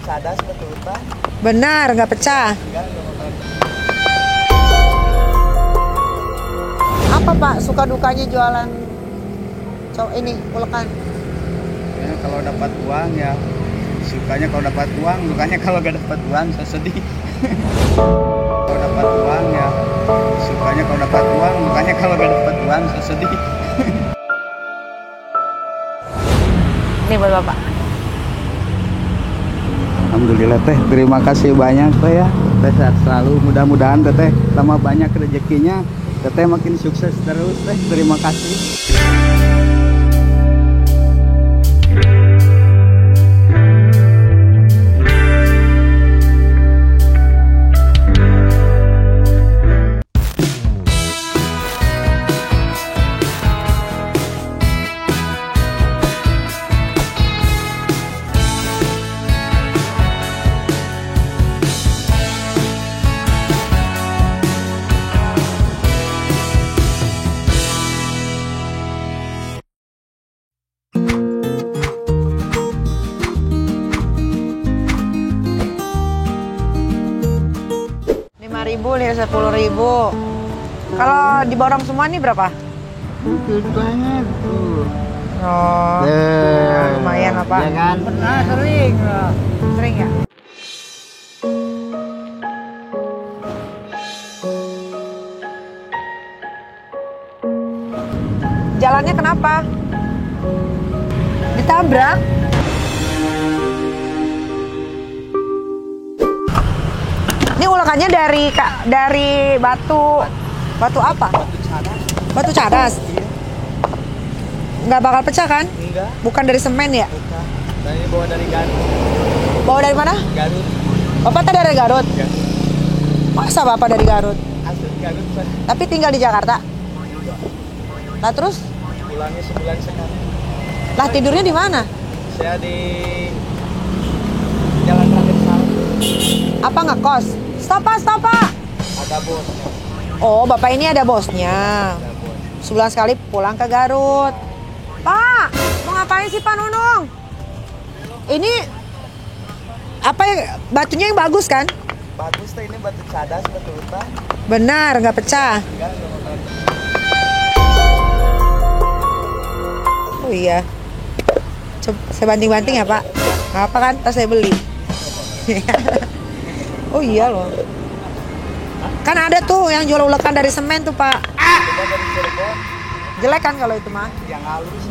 cadas betul Pak. Benar, nggak pecah. Apa Pak suka dukanya jualan ini ulekan? Ya, kalau dapat uang ya sukanya kalau dapat uang, dukanya kalau gak dapat uang saya sedih. Kalau dapat uang ya sukanya kalau dapat uang, dukanya kalau gak dapat uang saya sedih. Ini buat Bapak. Alhamdulillah Teh, terima kasih banyak Teh ya. Teh sehat selalu, mudah-mudahan Teh tambah banyak rezekinya. Teh makin sukses terus Teh, terima kasih. Nih 10.000. Kalau diborong semua nih berapa? Banyak tuh. Oh, lumayan lah Pak. Ya kan? Pernah sering. Sering ya? Jalannya kenapa? Ditabrak? Ini ulekannya dari batu apa? Batu cadas. Batu cadas. Iya. Nggak bakal pecah kan? Enggak. Bukan dari semen ya? Bukan. Saya bawa dari Garut. Bawa dari mana? Garut. Bapak tadi dari Garut? Ya. Masa Bapak dari Garut? Asli Garut Pak. Tapi tinggal di Jakarta? Lah terus? Pulangnya sebulan sekali. Lah tidurnya di mana? Saya di Jalan Raden Saleh. Apa ngekos? Stop Pak, stop Pak! Ada bosnya. Oh, Bapak ini ada bosnya. Ada bos. Sebulan sekali pulang ke Garut. Pak, mau ngapain sih Pak Nunung? Ini apa ya, batunya yang bagus kan? Bagus Teh, ini batu cadas betul Pak. Benar, nggak pecah. Enggak bakal. Oh iya. Coba saya banting-banting ya Pak. Nggak apa kan, tas saya beli. Oh iya loh. Kan ada tuh yang jual ulekan dari semen tuh Pak. Kita dari Cirebon Jelek kan kalau itu mah. yang halus.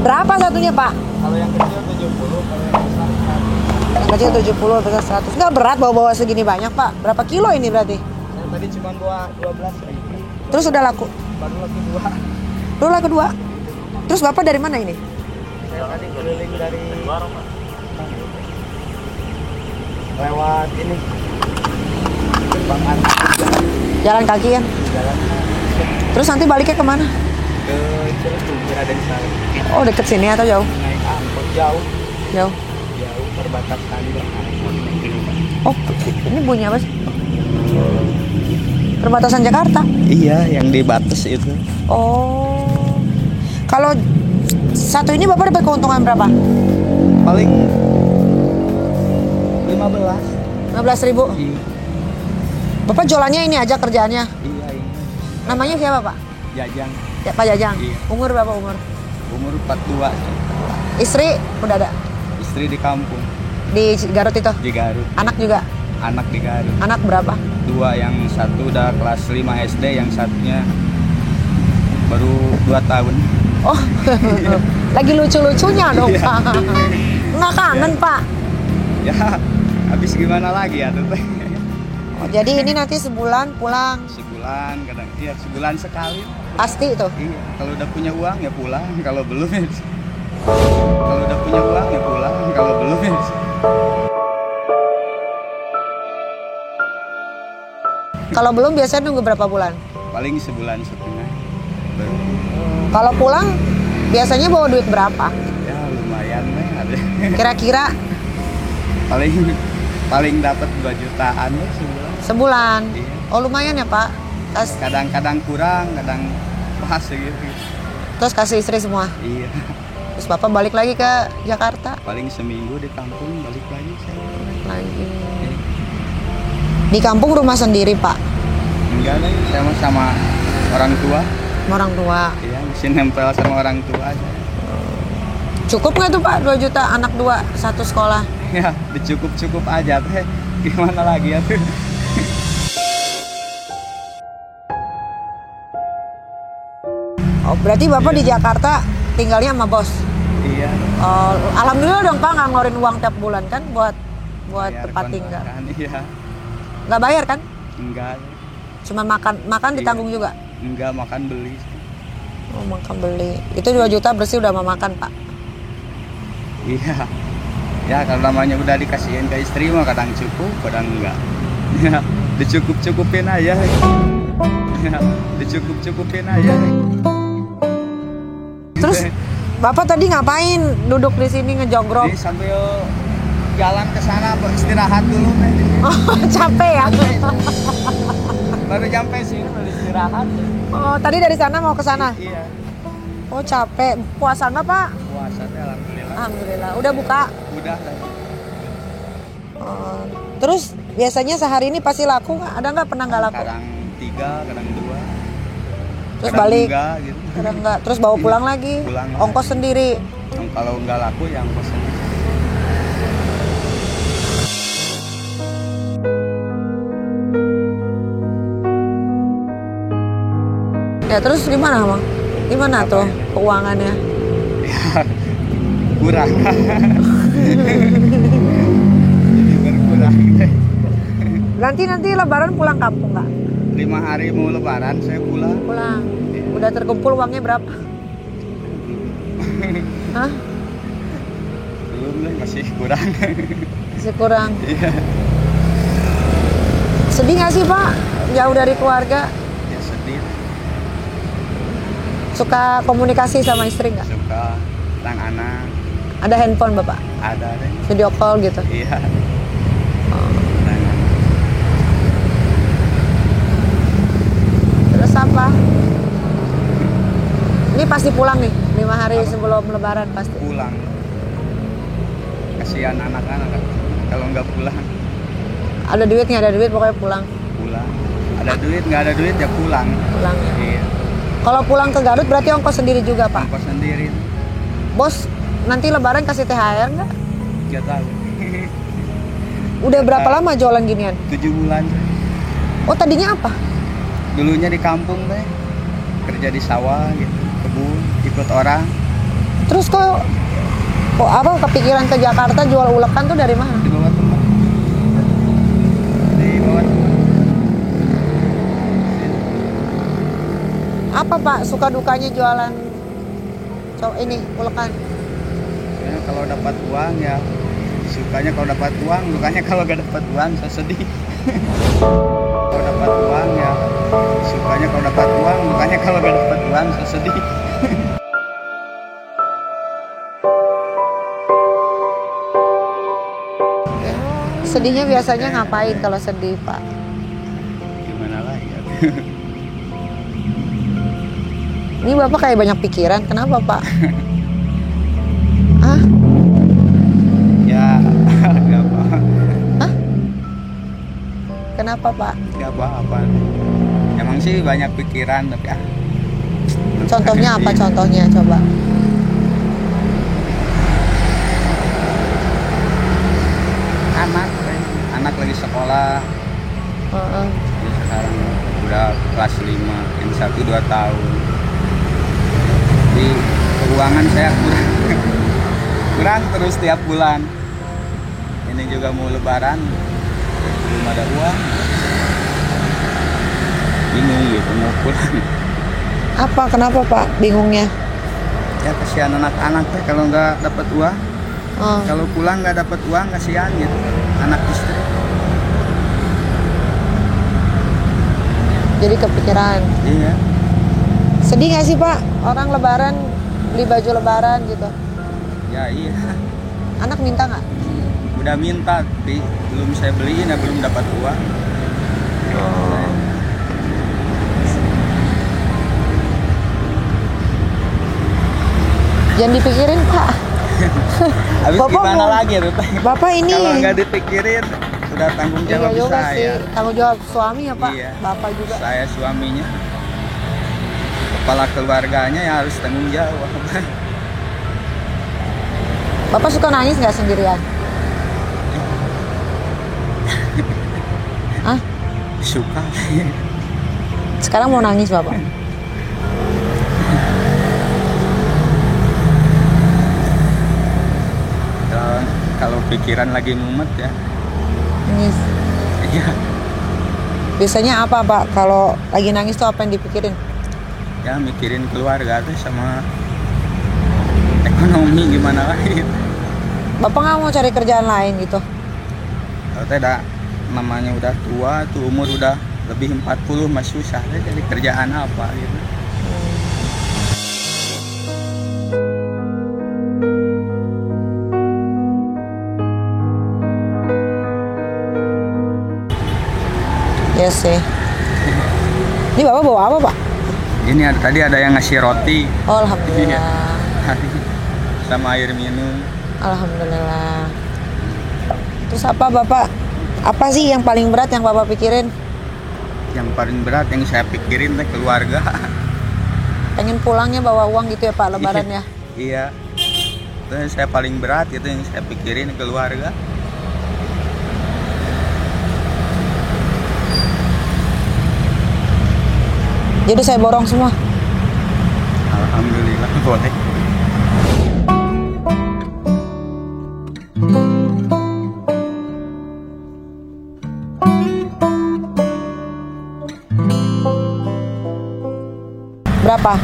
Berapa satunya Pak? Kalau yang kecil 70, kalau yang besar 100. Yang kecil 70, besar 100. Nggak berat bawa-bawa segini banyak Pak. Berapa kilo ini berarti? Saya tadi cuma bawa 12.000. Terus udah laku? Baru lagi 2. Lu laku 2? Terus Bapak dari mana ini? Saya tadi keliling dari lewat ini Bang Jalan kaki ya? jalan Terus nanti baliknya kemana? ke Cirebon Raden Saleh. Oh deket sini atau jauh? Naik angkot jauh Jauh. perbatasan dengan Oh ini bunyi apa sih? Perbatasan Jakarta? iya yang di batas itu. Oh. Kalau satu ini Bapak dapat keuntungan berapa? Paling 15. 15.000. Iya, Bapak jualannya ini aja kerjaannya. iya ini Namanya siapa Pak? Jajang. Ya, Pak Jajang. Iya. Umur berapa umur? Umur 42. Istri udah ada Istri di kampung di Garut itu. di Garut. Anak juga. Anak di Garut. Anak berapa? 2, yang satu udah kelas 5 SD, yang satunya baru 2 tahun. Oh, lagi lucu-lucunya dong Iya. Pak. Nggak kangen Pak? Ya, habis gimana lagi ya Teh? Oh, jadi ini nanti sebulan pulang Sebulan kadang, iya sebulan sekali. pasti tuh. Iya, kalau udah punya uang ya pulang, kalau belum ya. Kalau udah punya uang ya pulang, kalau belum ya. Kalau belum biasanya nunggu berapa bulan? Paling sebulan setengah. Baru. Kalau pulang biasanya bawa duit berapa? Ya lumayan lah ada. Kira-kira paling dapat 2 jutaan ya sebulan. sebulan. Iya. Oh lumayan ya Pak. Kadang-kadang kurang, kadang pas gitu. Terus kasih istri semua. Iya. Terus Bapak balik lagi ke Jakarta? Paling seminggu di kampung, balik lagi saya. Lagi. Di kampung rumah sendiri, Pak? Enggak lah, saya mah sama orang tua. Sama orang tua. Iya, masih nempel sama orang tua aja. Cukup nggak tuh Pak 2 juta anak 2 satu sekolah? Ya, dicukup-cukup aja teh. Gimana lagi ya tuh? Oh, berarti Bapak di Jakarta tinggalnya sama bos? Iya. Oh, alhamdulillah dong Pak, nggak ngeluarin uang tiap bulan kan buat Bayar tempat tinggal. kontrakan, iya. Nggak bayar kan? Enggak. Cuma makan Iya. ditanggung juga? Enggak, makan beli. Oh, makan beli. Itu 2 juta bersih udah mau makan Pak? Iya. Ya kalau namanya udah dikasihin ke istri mah kadang cukup, kadang enggak. Ya, dicukup-cukupin aja. Ya, dicukup-cukupin aja. Terus Bapak tadi ngapain duduk di sini ngejogrok? Jadi sambil jalan ke sana istirahat dulu nih. Oh, capek ya? Baru sampai sini baru istirahat. Oh, tadi dari sana mau ke sana? Iya. Oh, capek. Puasa nggak Pak? Puasa teh alhamdulillah. Alhamdulillah. Udah buka? Udah lah. Oh, terus biasanya sehari ini pasti laku nggak? Ada nggak pernah nggak laku? Kadang 3, kadang 2. Terus kadang balik? enggak, gitu. Kadang nggak. Terus bawa pulang lagi? Pulang lagi. Ongkos sendiri? Kalau enggak laku yang pesen. Ya terus gimana Bang? Gimana Apa tuh ini? keuangannya? Ya kurang. Jadi berkurang deh. Nanti lebaran pulang kampung nggak? 5 hari mau lebaran saya pulang. Pulang. Udah terkumpul uangnya berapa? Hah? Belum deh, masih kurang. Masih kurang. Iya. Sedih nggak sih Pak? Jauh dari keluarga? Ya sedih. Suka komunikasi sama istri nggak? Suka tentang anak. Ada handphone Bapak? Ada deh. Video call gitu? Iya. Oh. Tentang anak. Terus apa? Ini pasti pulang nih, 5 hari Apa? sebelum lebaran pasti. Pulang. Kasihan anak-anak kan. Kalau nggak pulang. Ada duit nggak ada duit pokoknya pulang. Pulang. Ada duit nggak ada duit ya pulang. Pulang ya. Iya. Kalau pulang ke Garut berarti ongkos sendiri juga Pak? Ongkos sendiri. Bos nanti lebaran kasih THR nggak? Nggak tahu. Udah berapa lama jualan ginian? 7 bulan. Oh tadinya apa? Dulunya di kampung deh. Kerja di sawah gitu, kebun, ikut orang. Terus kok apa kepikiran ke Jakarta jual ulekan tuh dari mana? Di bawah teman. Di bawah teman. Apa Pak suka dukanya jualan ini ulekan? Ya, kalau dapat uang ya sukanya kalau dapat uang, dukanya kalau gak dapat uang saya sedih. Kalau dapat uang ya sukanya kalau dapat uang, dukanya kalau gak dapat uang saya sedih. Sedihnya biasanya ngapain kalau sedih Pak? Gimana lagi ya? Ini Bapak kayak banyak pikiran, kenapa Pak? Hah? Ya gak apa. Hah? Kenapa Pak? Gak apa-apa. Emang sih banyak pikiran tapi Contohnya apa contohnya coba? anak lagi sekolah. Heeh. Dia sekarang udah kelas 5, yang 1 2 tahun. Di keuangan saya kurang terus tiap bulan. Ini juga mau lebaran, belum ada uang. Bingung gitu mau pulang. Apa kenapa Pak bingungnya? Ya kasihan anak-anak teh kalau nggak dapat uang. Oh. Kalau pulang nggak dapat uang kasihan gitu anak istri. Jadi kepikiran. Iya. Sedih nggak sih Pak orang lebaran beli baju lebaran gitu? Ya iya. Anak minta nggak? Udah minta tapi belum saya beliin ya belum dapat uang. Oh. Jangan dipikirin, Pak. Habis Bapak gimana mau- lagi tuh? Bapak ini. Kalau nggak dipikirin, udah tanggung Iya jawab juga saya. sih. Tanggung jawab suami ya, Pak. Iya. Bapak juga. Saya suaminya, kepala keluarganya ya harus tanggung jawab. Bapak suka nangis nggak sendirian? Hah? Suka. Sekarang mau nangis, Bapak? Kalau pikiran lagi mumet ya, Nangis. iya. Biasanya apa, Pak? Kalau lagi nangis tuh apa yang dipikirin? Ya mikirin keluarga tuh sama ekonomi gimana lagi. Bapak nggak mau cari kerjaan lain gitu? Kalau tidak namanya udah tua tuh, umur udah lebih 40 masih susah deh cari kerjaan apa gitu. Iya sih. Ini Bapak bawa apa, Pak? Ini tadi ada yang ngasih roti. Oh, alhamdulillah. Sama air minum. Alhamdulillah. Terus apa, Bapak? Apa sih yang paling berat yang Bapak pikirin? Yang paling berat yang saya pikirin teh keluarga. Pengen pulangnya bawa uang gitu ya, Pak, lebaran ya? Iya. Itu yang saya paling berat, itu yang saya pikirin keluarga. Jadi saya borong semua. Alhamdulillah boleh. Berapa?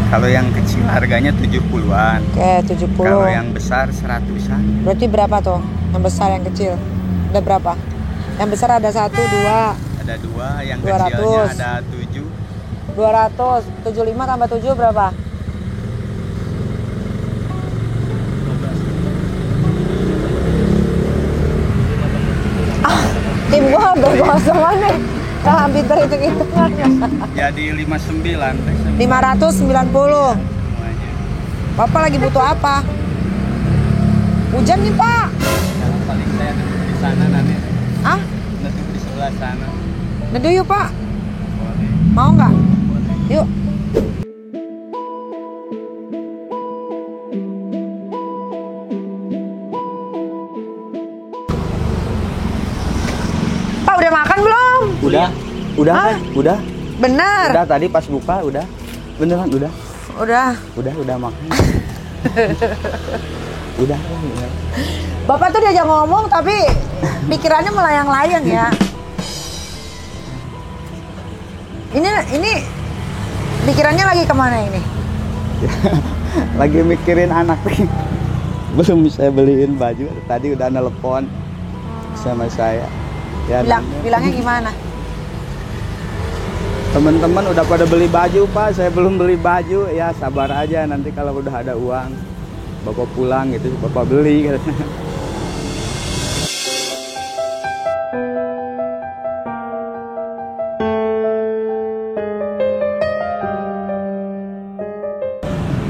Kalau yang kecil harganya 70-an. Oke, 70. Kalau yang besar 100-an. Berarti berapa tuh? Yang besar, yang kecil? Ada berapa? Yang besar ada 1, 2, Ada 2, yang 200. kecilnya ada 7. 200. 75 tambah 7 berapa? Tim gua udah kosongan nih. Nah, pinter hitung-hitungannya. Jadi 59 teh 590. semuanya. Bapak lagi butuh apa? Hujan nih, Pak. Yang paling saya duduk di sana nanti. Ah, Duduk di sebelah sana. neduh yuk, Pak. Boleh. Mau nggak? Boleh. Yuk. Pak, udah makan belum? Udah, Hah? kan? Udah. Bener. Udah tadi pas buka udah. Beneran udah. Udah. Makan. Udah. Bapak tuh diajak ngomong tapi pikirannya melayang-layang ya. Ini pikirannya lagi kemana ini? Lagi mikirin anak nih. Belum saya beliin baju. Tadi udah nelpon sama saya. Ya, Bilangnya gimana? teman-teman udah pada beli baju, Pak. Saya belum beli baju. Ya sabar aja, nanti kalau udah ada uang Bapak pulang gitu, Bapak beli katanya.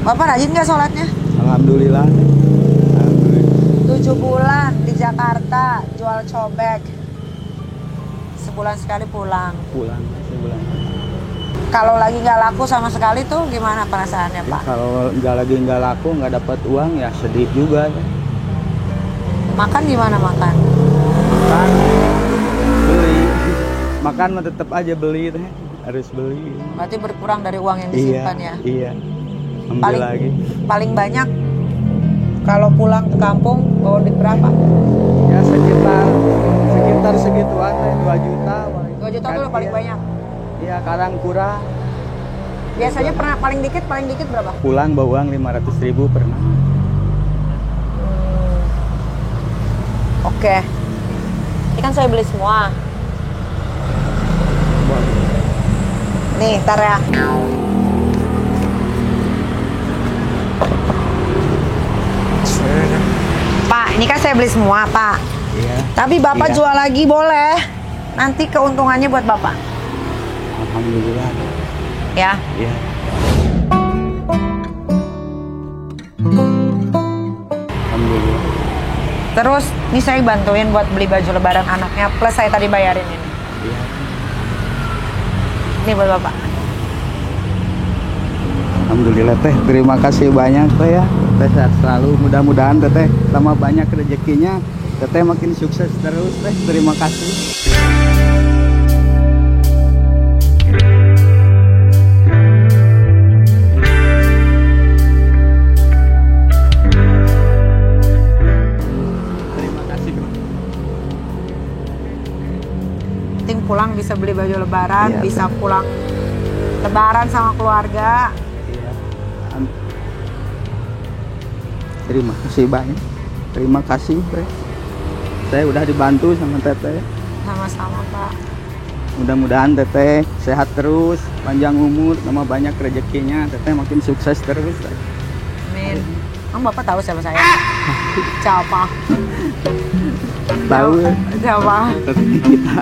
Bapak rajin nggak sholatnya? Alhamdulillah. Alhamdulillah. 7 bulan di Jakarta jual cobek. Sebulan sekali pulang. Pulang sebulan. Kalau lagi nggak laku sama sekali tuh gimana perasaannya, Pak? Kalau nggak laku, nggak dapat uang ya sedih juga. Makan gimana makan? Makan beli. Makan mah tetap aja beli teh. Harus beli. Berarti berkurang dari uang yang disimpan ya? Iya. Ambil Paling lagi. paling banyak kalau pulang ke kampung bawa duit berapa? Ya sekitar segituan teh 2 juta. 2 juta tuh paling banyak. Iya, kadang kurang. Biasanya pernah paling dikit berapa? Pulang bawa uang 500.000 pernah. Oke. Ini kan saya beli semua. Nih, ntar ya. Pak, ini kan saya beli semua, Pak. Iya. Tapi Bapak Iya. jual lagi boleh. Nanti keuntungannya buat Bapak. Alhamdulillah. Ya. Iya. Alhamdulillah. Terus ini saya bantuin buat beli baju lebaran anaknya, plus saya tadi bayarin ini. Iya. Ini buat Bapak. Alhamdulillah teh, terima kasih banyak teh ya. Teh sehat selalu, mudah-mudahan teh sama banyak rezekinya. Teh makin sukses terus teh. Terima kasih. Terima kasih bro. Penting pulang bisa beli baju lebaran, Iya, bisa Teh. pulang lebaran sama keluarga. Iya. Terima kasih banyak. Terima kasih teh. Saya udah dibantu sama teteh. Sama-sama Pak. Mudah-mudahan teteh sehat terus, panjang umur, sama banyak rezekinya. Teteh makin sukses terus. Amin. Emang Bapak tahu siapa saya? Siapa? Tahu Siapa? teteh kita.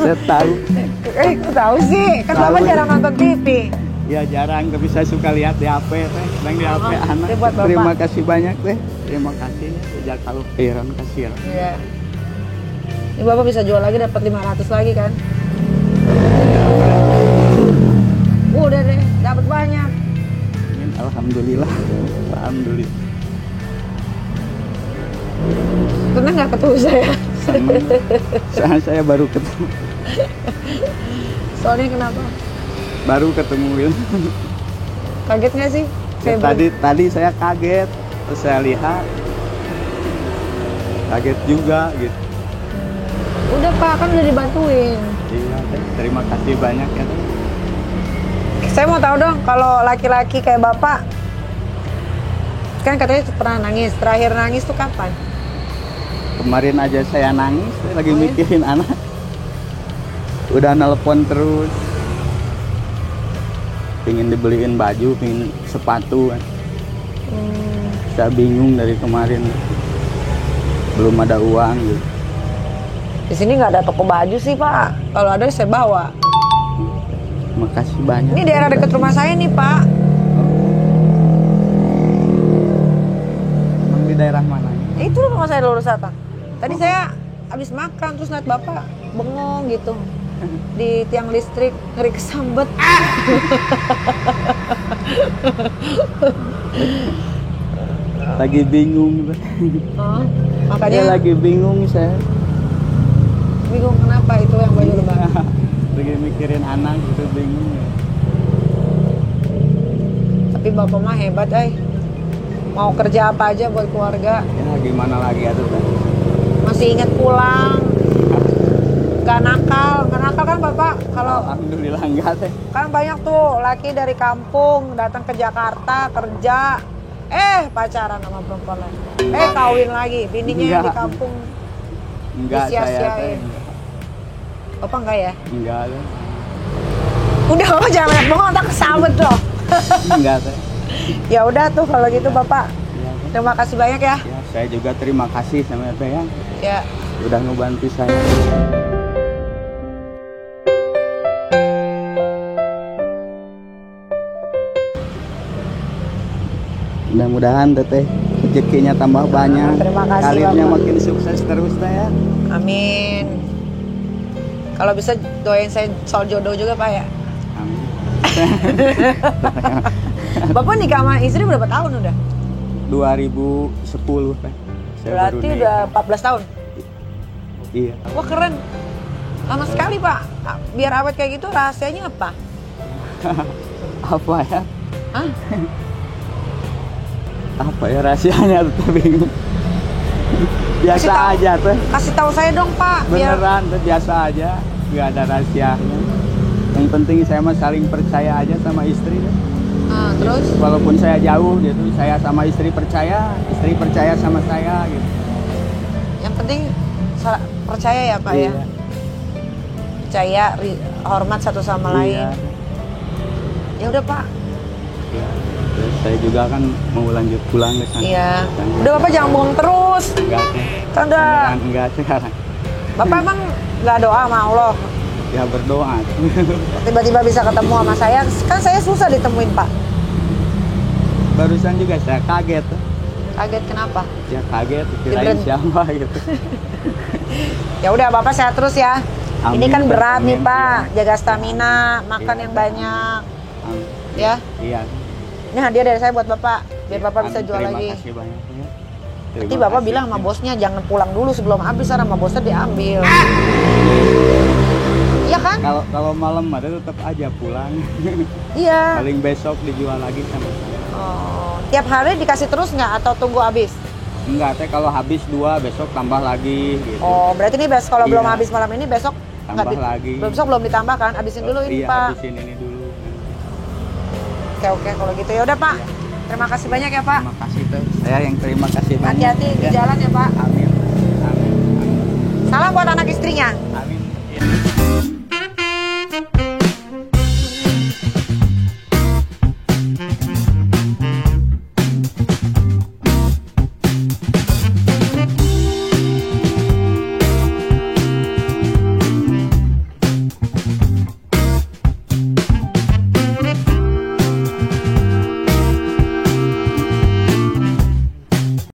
Saya tahu. Kok tahu sih? Kan Tahu. Bapak jarang nonton TV. Ya jarang, tapi saya suka lihat di HP teh. Sedang di HP anak. Ini buat Bapak. Terima kasih banyak teh. Terima kasih. Jazakallahu khairan kasih. Iya. Ini Bapak bisa jual lagi dapat 500 lagi kan? Udah deh, dapat banyak. Amin. Alhamdulillah. Alhamdulillah. Pernah nggak ketemu saya? Sama saya baru ketemu. Soalnya kenapa? Baru ketemu Wil. Kaget nggak sih? Ya, Kayak tadi saya kaget, terus saya lihat kaget juga gitu. udah Pak, kan udah dibantuin. Iya, teh. Terima kasih banyak ya teh. Saya mau tahu dong, kalau laki-laki kayak Bapak, kan katanya pernah nangis. Terakhir nangis tuh kapan? Kemarin aja saya nangis, saya lagi Oh, iya? mikirin anak. Udah nelpon terus. Pingin dibeliin baju, pingin sepatu kan. Saya bingung dari kemarin. Belum ada uang gitu. Di sini nggak ada toko baju sih Pak. Kalau ada saya bawa. Makasih banyak. Ini daerah dekat rumah saya nih Pak. Emang di daerah mana? Itu rumah saya lurus atas. Tadi saya habis makan terus lihat Bapak bengong gitu di tiang listrik, ngeri kesambet. Lagi bingung. Oh, Saya makanya lagi bingung saya. bingung kenapa itu yang baju lebaran. Lagi mikirin anak gitu bingung. Tapi Bapak mah hebat, mau kerja apa aja buat keluarga. Ya gimana lagi atuh teh. Masih ingat pulang. Gak nakal kan Bapak. Kalau Alhamdulillah enggak teh. kan banyak tuh laki dari kampung datang ke Jakarta kerja, pacaran sama perempuan lain, kawin lagi, bininya yang di Enggak. kampung Enggak saya teh. disia-siain. Bapak enggak ya? Enggak teh. Udah Bapak jangan banyak bohong, tak kesambet loh. Enggak teh. Ya udah tuh kalau gitu Bapak. Ya, teh. Terima kasih banyak ya. Ya, saya juga terima kasih sama teh ya. Ya. Udah ngebantu saya. Mudah-mudahan teteh rezekinya tambah banyak. Terima kasih, Karirnya Bapak. makin sukses terus teh ya. Amin. Kalau bisa doain saya soal jodoh juga Pak ya. Amin. Bapak nikah sama istri berapa tahun udah? 2010 teh. Saya baru Berarti nikah. udah 14 tahun. Iya. Wah keren. Lama sekali Pak. Biar awet kayak gitu rahasianya apa? Apa ya? Hah? Apa ya rahasianya tuh bingung. Biasa Kasih tahu. aja teh. Kasih tahu saya dong Pak. Biar Beneran teh biasa aja. Gak ada rahasianya. Yang penting saya mah saling percaya aja sama istri. Teh. terus Walaupun saya jauh gitu, saya sama istri percaya sama saya gitu. yang penting percaya ya Pak ya. Iya. Percaya, hormat satu sama lain. Iya. Ya udah Pak. Iya. Terus saya juga kan mau lanjut pulang ke sana. Iya. Kan Udah Bapak jangan bohong terus. enggak teh. Kan udah. Beneran enggak sekarang. Bapak emang nggak doa sama Allah? Ya berdoa. Tiba-tiba bisa ketemu sama saya, kan saya susah ditemuin Pak. barusan juga saya kaget. Kaget kenapa? Ya kaget, kirain Diberen- siapa gitu. Ya udah Bapak sehat terus ya. Amin, Ini kan berat nih amin, Pak, iya. jaga stamina, makan Iya, yang banyak. Amin. Ya. Iya. Ini hadiah dari saya buat Bapak, biar Bapak bisa Amin, jual terima lagi. kasih banyak ya. Nanti Terima Bapak kasih. bilang sama bosnya jangan pulang dulu sebelum habis, karena sama bosnya diambil. Iya kan? Kalau malam ada tetap aja pulang. Iya. Paling besok dijual lagi sama saya. Oh, tiap hari dikasih terus nggak atau tunggu habis? Enggak, teh kalau habis 2 besok tambah lagi gitu. Oh, berarti ini kalau belum Iya. habis malam ini besok nggak Tambah lagi. besok belum ditambahkan, habisin dulu ini Iya, Pak. habisin ini dulu. Oke kalau gitu ya udah Pak. Iya. Terima kasih banyak ya Pak. Terima kasih tuh. Saya yang terima kasih banyak. Hati-hati di Ya. jalan ya Pak. Amin. Amin. Amin. Salam buat anak istrinya.